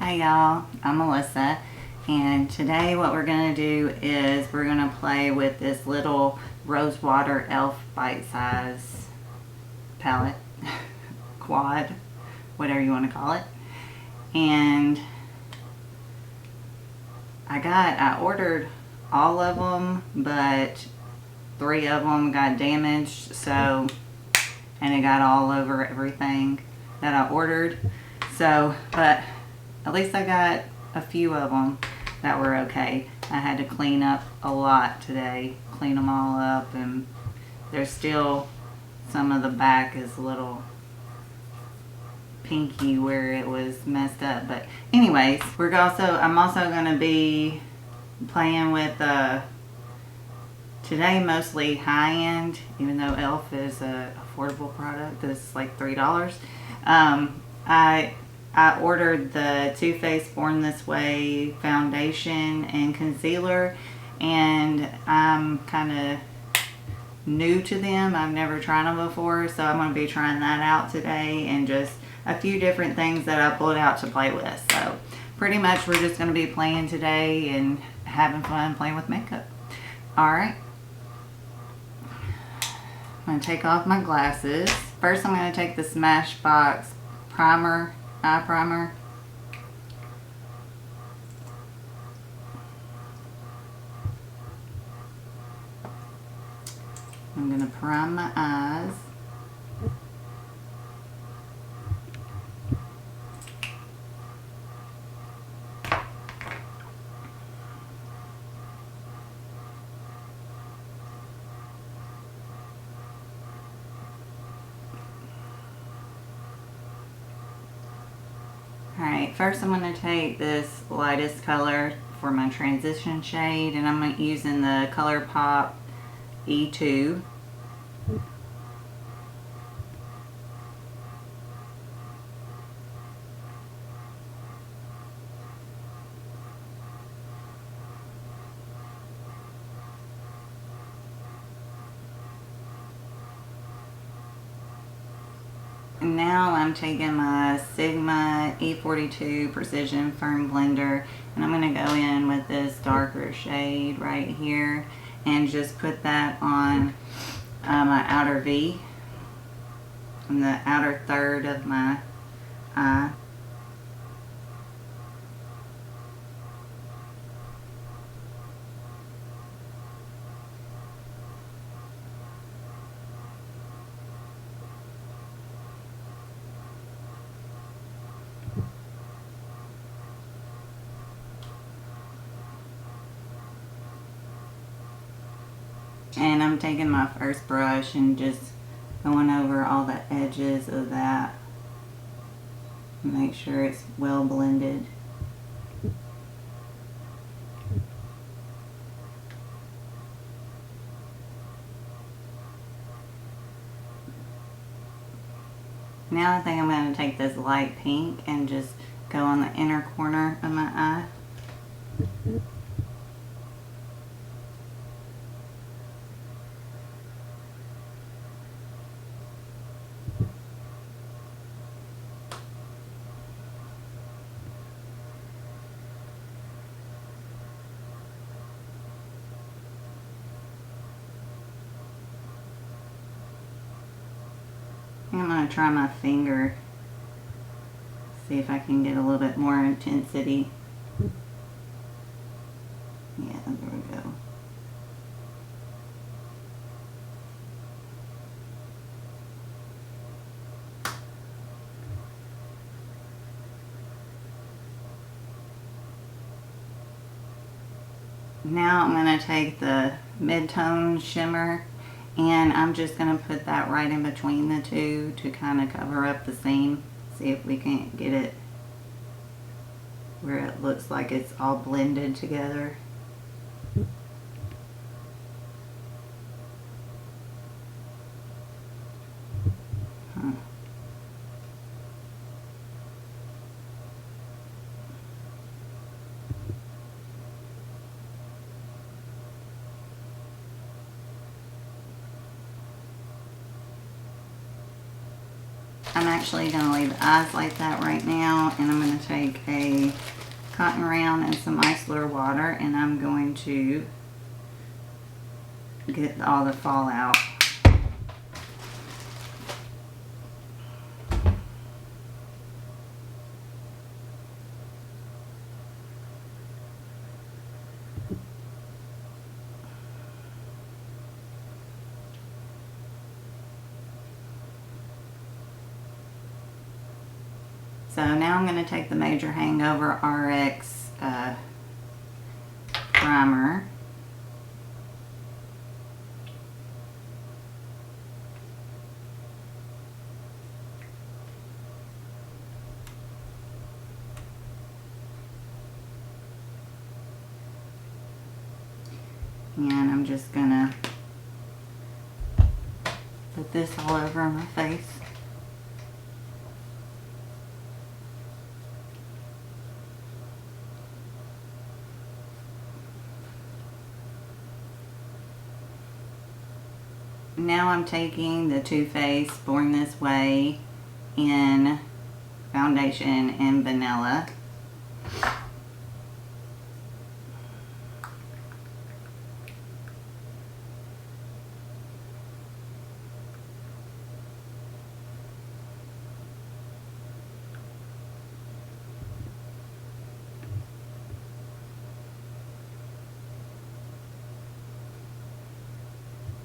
Hi y'all, I'm Melissa, and today what we're going to do is we're going to play with this little Rosewater Elf bite-size palette, quad, whatever you want to call it. And I ordered all of them, but 3 of them got damaged, so, and it got all over everything that I ordered. So, but at least I got a few of them that were okay. I had to clean up a lot today, clean them all up, and there's still some of the back is a little pinky where it was messed up. But anyways, I'm also going to be playing with today mostly high-end, even though Elf is a affordable product. It's like $3. I ordered the Too Faced Born This Way foundation and concealer, and I'm kind of new to them. I've never tried them before, so I'm going to be trying that out today, and just a few different things that I pulled out to play with. So pretty much we're just going to be playing today and having fun playing with makeup. Alright, I'm going to take off my glasses. First I'm going to take the Smashbox primer, eye primer. I'm going to prime my eyes. Alright, first I'm going to take this lightest color for my transition shade, and I'm using the ColourPop E2. Now I'm taking my Sigma E42 Precision Firm Blender, and I'm going to go in with this darker shade right here and just put that on my outer V, on the outer third of my eye. And I'm taking my first brush and just going over all the edges of that. Make sure it's well blended. Now I think I'm going to take this light pink and just go on the inner corner of my eye. I'm going to try my finger, see if I can get a little bit more intensity. Yeah, there we go. Now I'm going to take the mid-tone shimmer, and I'm just going to put that right in between the two to kind of cover up the seam. See if we can get it where it looks like it's all blended together. I'm actually going to leave the eyes like that right now, and I'm going to take a cotton round and some micellar water, and I'm going to get all the fallout. So now I'm going to take the Major Hangover RX primer. And I'm just going to put this all over my face. Now I'm taking the Too Faced Born This Way in foundation in vanilla.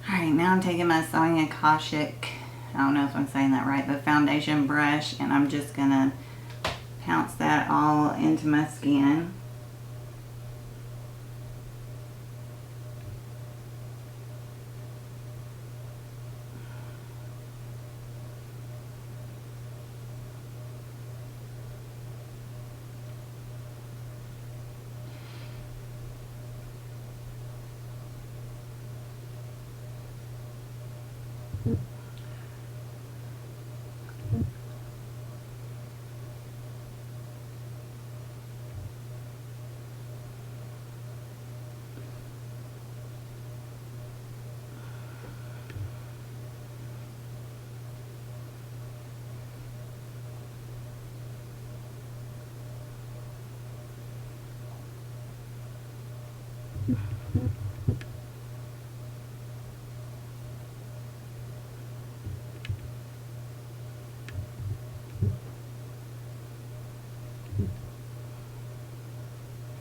Alright, now I'm taking my Sonia Kashuk, I don't know if I'm saying that right, but foundation brush, and I'm just going to pounce that all into my skin.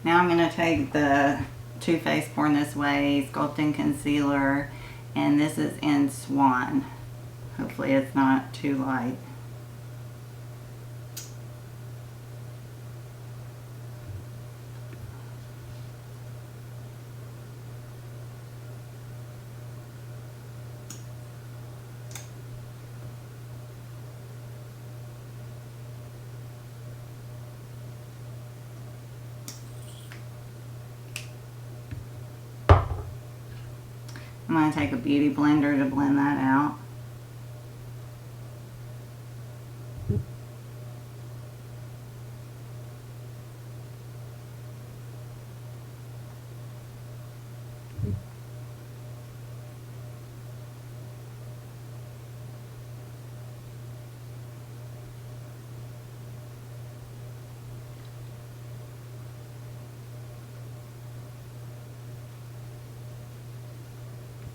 Now I'm going to take the Too Faced Born This Way Sculpting Concealer, and this is in Swan. Hopefully it's not too light. I'm going to take a beauty blender to blend that out.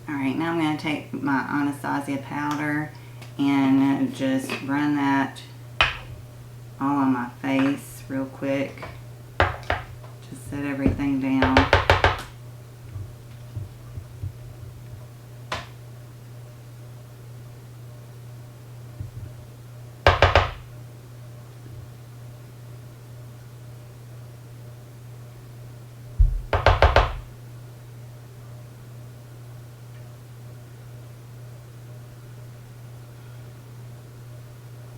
Alright, now I'm going to take my Anastasia powder and just run that all on my face real quick. Just set everything down.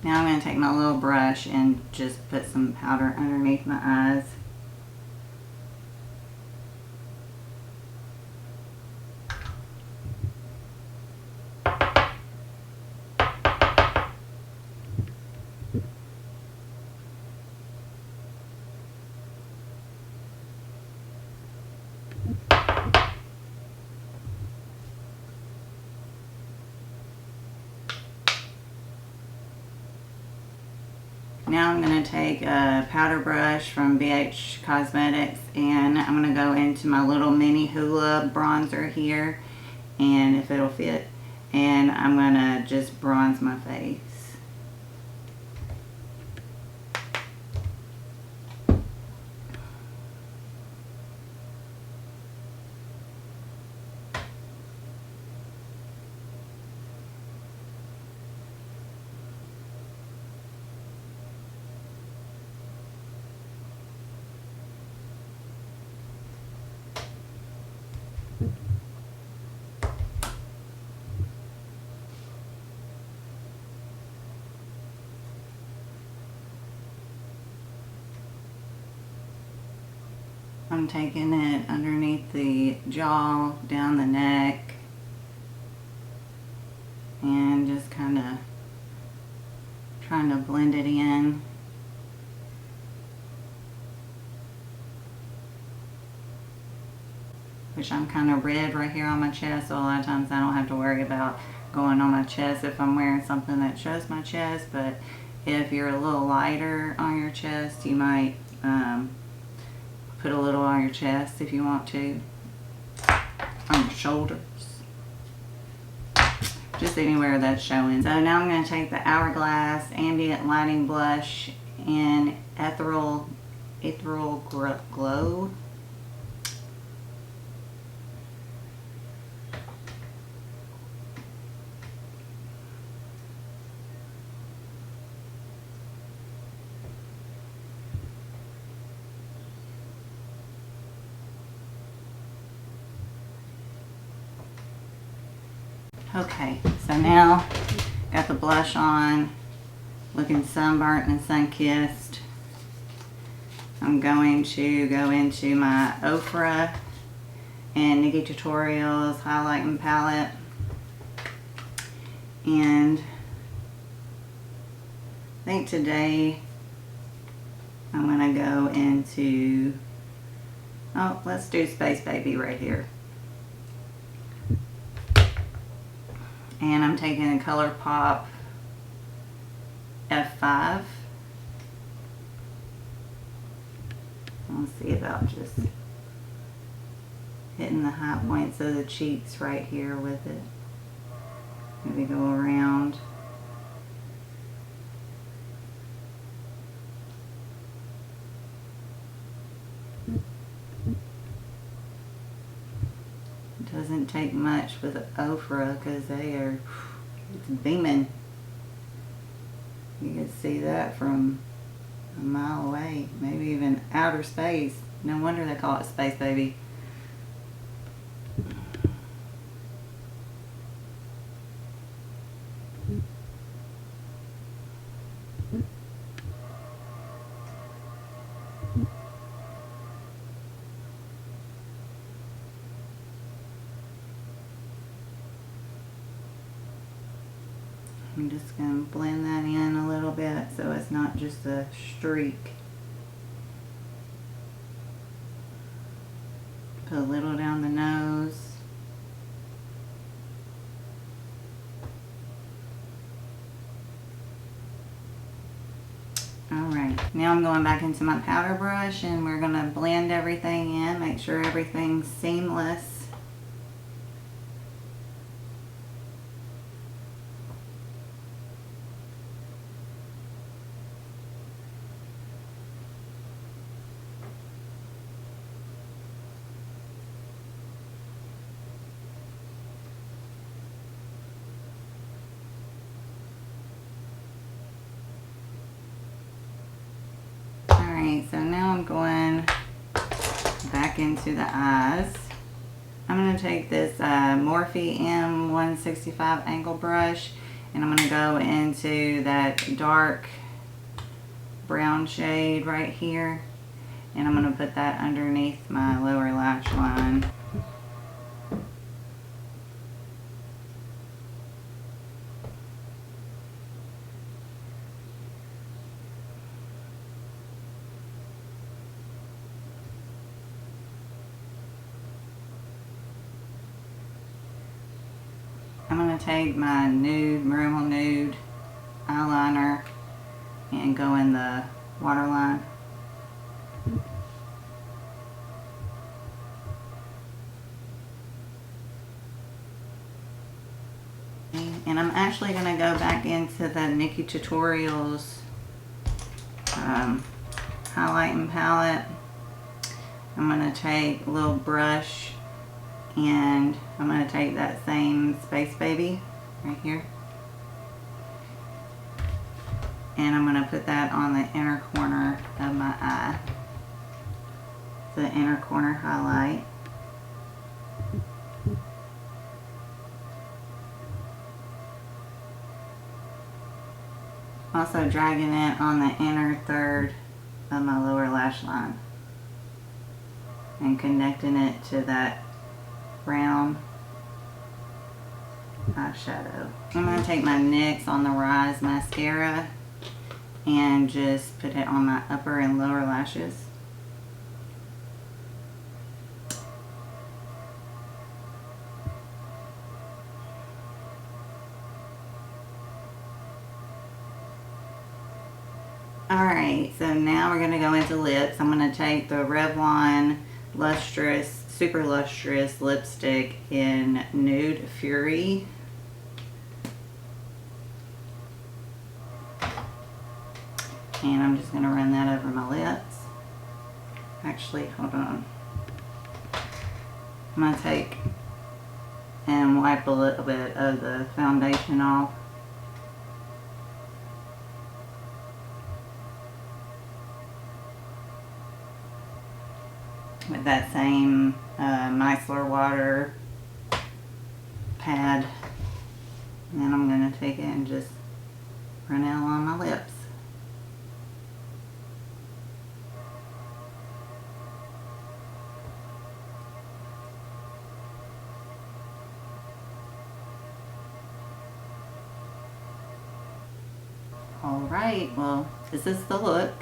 Now I'm going to take my little brush and just put some powder underneath my eyes. Now I'm going to take a powder brush from BH Cosmetics, and I'm going to go into my little mini Hoola bronzer here, and if it'll fit, and I'm going to just bronze my face. I'm taking it underneath the jaw, down the neck, and just kind of trying to blend it in. Which I'm kind of red right here on my chest, so a lot of times I don't have to worry about going on my chest if I'm wearing something that shows my chest. But if you're a little lighter on your chest, you might put a little on your chest if you want to, on your shoulders, just anywhere that's showing. So now I'm going to take the Hourglass Ambient Lighting Blush in Ethereal Glow. Okay, so now got the blush on, looking sunburnt and sun-kissed. I'm going to go into my Ofra and Nikkie Tutorials highlighting palette, and I think today I'm going to go into, oh, let's do Space Baby right here. And I'm taking a ColourPop F5. Let's see about just hitting the high points of the cheeks right here with it. Maybe go around. Doesn't take much with Ofra because they are, it's beaming. You can see that from a mile away, maybe even outer space. No wonder they call it Space Baby. I'm just going to blend that in a little bit so it's not just a streak. Put a little down the nose. Alright, now I'm going back into my powder brush and we're going to blend everything in, make sure everything's seamless. Alright, so now I'm going back into the eyes. I'm going to take this Morphe M165 angle brush and I'm going to go into that dark brown shade right here, and I'm going to put that underneath my lower lash line. I'm going to take my nude, Rimmel Nude eyeliner and go in the water line. And I'm actually going to go back into the Nikki Tutorials highlighting palette. I'm going to take a little brush and I'm going to take that same Space Baby right here. And I'm going to put that on the inner corner of my eye. The inner corner highlight. Also dragging it on the inner third of my lower lash line. And connecting it to that brown eyeshadow. I'm going to take my NYX On The Rise mascara and just put it on my upper and lower lashes. Alright, so now we're going to go into lips. I'm going to take the Revlon Lustrous, Super Lustrous lipstick in Nude Fury. And I'm just going to run that over my lips. Actually, hold on. I'm going to take and wipe a little bit of the foundation off. With that same micellar water pad. And then I'm going to take it and just run it along my lips. Alright, well, this is the look.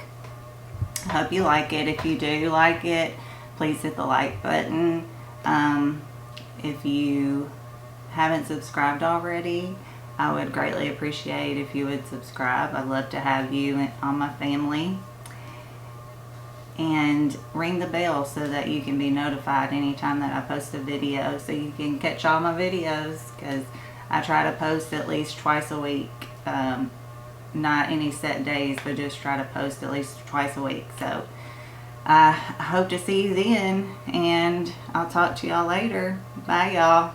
I hope you like it. If you do like it, please hit the like button. If you haven't subscribed already, I would greatly appreciate if you would subscribe. I'd love to have you on my family. And ring the bell so that you can be notified anytime that I post a video, so you can catch all my videos, because I try to post at least twice a week. Not any set days, but just try to post at least twice a week. So I hope to see you then, and I'll talk to y'all later. Bye, y'all.